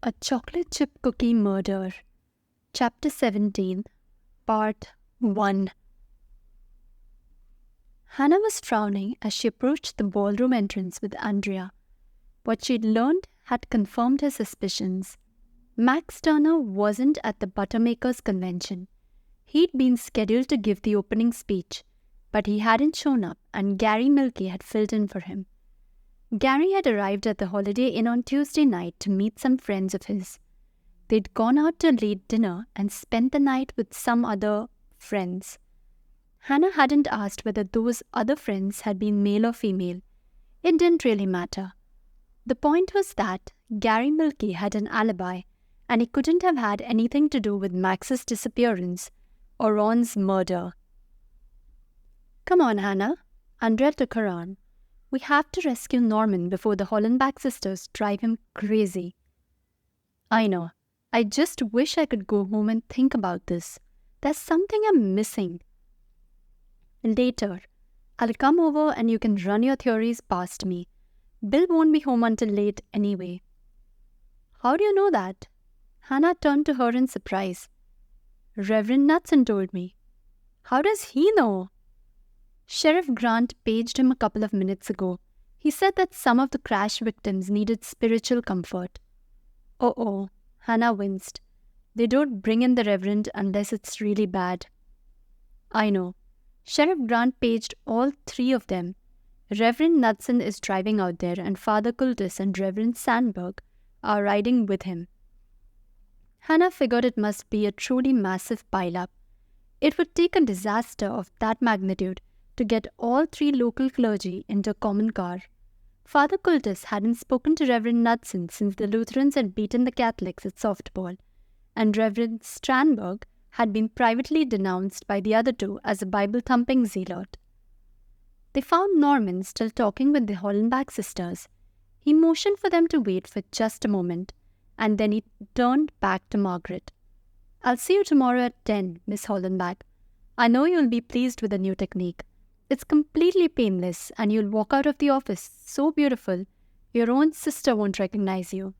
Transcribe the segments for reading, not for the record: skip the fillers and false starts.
A Chocolate Chip Cookie Murder. Chapter 17, Part 1. Hannah was frowning as she approached the ballroom entrance with Andrea. What she'd learned had confirmed her suspicions. Max Turner wasn't at the Buttermakers convention. He'd been scheduled to give the opening speech, but he hadn't shown up and Gary Milkey had filled in for him. Gary had arrived at the Holiday Inn on Tuesday night to meet some friends of his. They'd gone out to a late dinner and spent the night with some other friends. Hannah hadn't asked whether those other friends had been male or female. It didn't really matter. The point was that Gary Milkey had an alibi, and he couldn't have had anything to do with Max's disappearance or Ron's murder. "Come on, Hannah," Andrea took her on. "We have to rescue Norman before the Hollenbach sisters drive him crazy." "I know. I just wish I could go home and think about this. There's something I'm missing." "Later. I'll come over and you can run your theories past me. Bill won't be home until late anyway." "How do you know that?" Hannah turned to her in surprise. "Reverend Knudsen told me." "How does he know?" "Sheriff Grant paged him a couple of minutes ago. He said that some of the crash victims needed spiritual comfort." "Oh," Hannah winced. "They don't bring in the Reverend unless it's really bad." "I know. Sheriff Grant paged all three of them. Reverend Knudsen is driving out there and Father Cultus and Reverend Sandberg are riding with him." Hannah figured it must be a truly massive pile-up. It would take a disaster of that magnitude to get all three local clergy into a common car. Father Cultus hadn't spoken to Reverend Knudsen since the Lutherans had beaten the Catholics at softball, and Reverend Strandberg had been privately denounced by the other two as a Bible-thumping zealot. They found Norman still talking with the Hollenbach sisters. He motioned for them to wait for just a moment, and then he turned back to Margaret. "I'll see you tomorrow at 10, Miss Hollenbach. I know you'll be pleased with the new technique. It's completely painless, and you'll walk out of the office so beautiful, your own sister won't recognize you."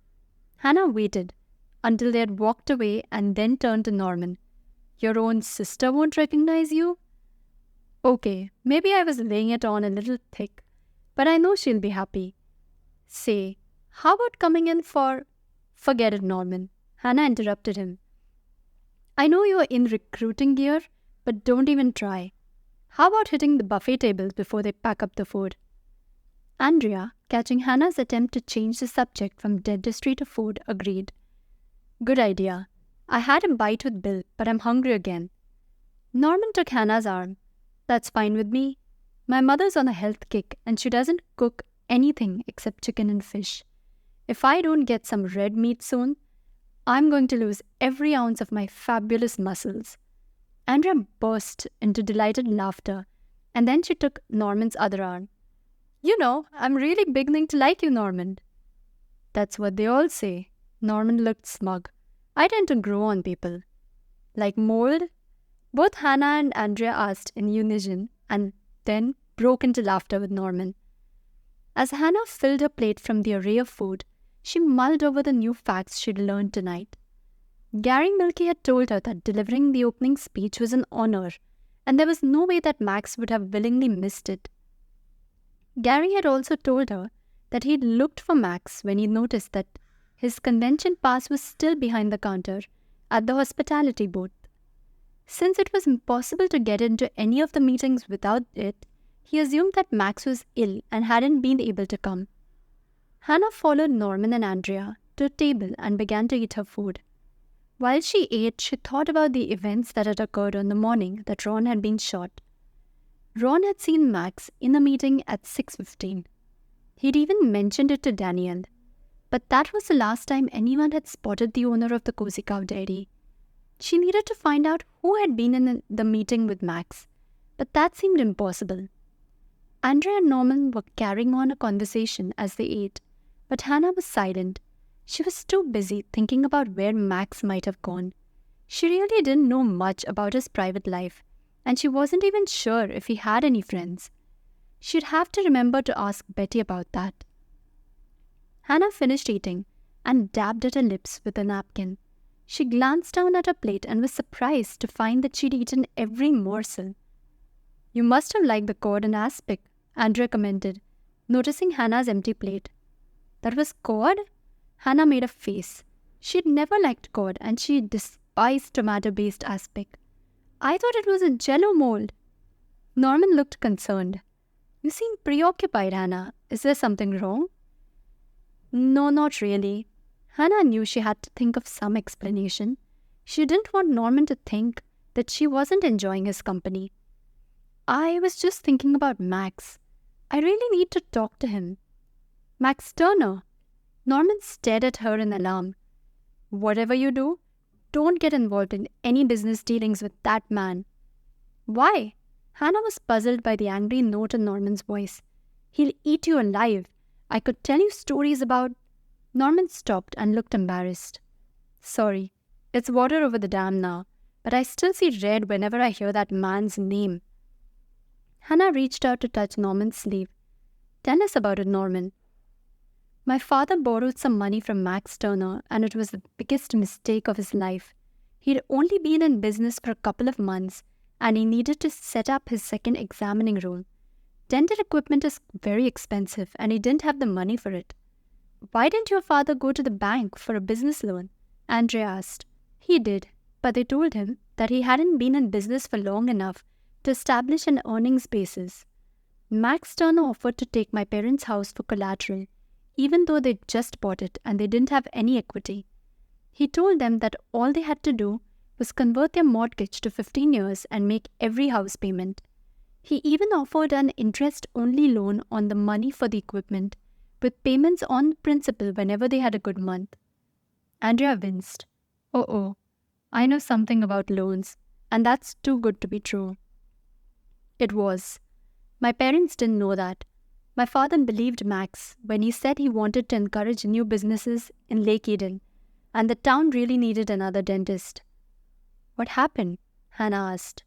Hannah waited until they had walked away and then turned to Norman. "Your own sister won't recognize you?" "Okay, maybe I was laying it on a little thick, but I know she'll be happy. Say, how about coming in for—" "Forget it, Norman," Hannah interrupted him. "I know you're in recruiting gear, but don't even try. How about hitting the buffet tables before they pack up the food?" Andrea, catching Hannah's attempt to change the subject from dentistry to food, agreed. "Good idea. I had a bite with Bill, but I'm hungry again." Norman took Hannah's arm. "That's fine with me. My mother's on a health kick, and she doesn't cook anything except chicken and fish. If I don't get some red meat soon, I'm going to lose every ounce of my fabulous muscles." Andrea burst into delighted laughter, and then she took Norman's other arm. "You know, I'm really beginning to like you, Norman." "That's what they all say." Norman looked smug. "I tend to grow on people." "Like mold?" Both Hannah and Andrea asked in unison, and then broke into laughter with Norman. As Hannah filled her plate from the array of food, she mulled over the new facts she'd learned tonight. Gary Milkey had told her that delivering the opening speech was an honor, and there was no way that Max would have willingly missed it. Gary had also told her that he'd looked for Max when he noticed that his convention pass was still behind the counter at the hospitality booth. Since it was impossible to get into any of the meetings without it, he assumed that Max was ill and hadn't been able to come. Hannah followed Norman and Andrea to a table and began to eat her food. While she ate, she thought about the events that had occurred on the morning that Ron had been shot. Ron had seen Max in a meeting at 6:15. He'd even mentioned it to Danielle. But that was the last time anyone had spotted the owner of the Cozy Cow Dairy. She needed to find out who had been in the meeting with Max, but that seemed impossible. Andrea and Norman were carrying on a conversation as they ate, but Hannah was silent. She was too busy thinking about where Max might have gone. She really didn't know much about his private life, and she wasn't even sure if he had any friends. She'd have to remember to ask Betty about that. Hannah finished eating and dabbed at her lips with a napkin. She glanced down at her plate and was surprised to find that she'd eaten every morsel. "You must have liked the cod and aspic," Andrea commented, noticing Hannah's empty plate. "That was cod?" Hannah made a face. She'd never liked cod and she despised tomato-based aspic. "I thought it was a jello mold." Norman looked concerned. "You seem preoccupied, Hannah. Is there something wrong?" "No, not really." Hannah knew she had to think of some explanation. She didn't want Norman to think that she wasn't enjoying his company. "I was just thinking about Max. I really need to talk to him." "Max Turner?" Norman stared at her in alarm. "Whatever you do, don't get involved in any business dealings with that man." "Why?" Hannah was puzzled by the angry note in Norman's voice. "He'll eat you alive. I could tell you stories about—" Norman stopped and looked embarrassed. "Sorry, it's water over the dam now, but I still see red whenever I hear that man's name." Hannah reached out to touch Norman's sleeve. "Tell us about it, Norman." "My father borrowed some money from Max Turner, and it was the biggest mistake of his life. He'd only been in business for a couple of months, and he needed to set up his second examining room. Dental equipment is very expensive, and he didn't have the money for it." "Why didn't your father go to the bank for a business loan?" Andrea asked. "He did, but they told him that he hadn't been in business for long enough to establish an earnings basis. Max Turner offered to take my parents' house for collateral, even though they'd just bought it and they didn't have any equity. He told them that all they had to do was convert their mortgage to 15 years and make every house payment. He even offered an interest-only loan on the money for the equipment, with payments on principal whenever they had a good month." Andrea winced. "Oh, I know something about loans, and that's too good to be true." It was. My parents didn't know that. My father believed Max when he said he wanted to encourage new businesses in Lake Eden, and the town really needed another dentist. "What happened?" Hannah asked,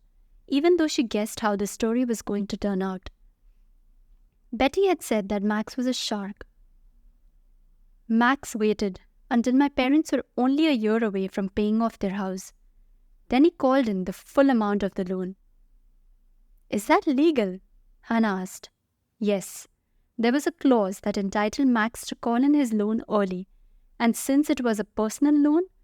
even though she guessed how the story was going to turn out. Betty had said that Max was a shark. "Max waited until my parents were only a year away from paying off their house. Then he called in the full amount of the loan." "Is that legal?" Hannah asked. "Yes. There was a clause that entitled Max to call in his loan early, and since it was a personal loan,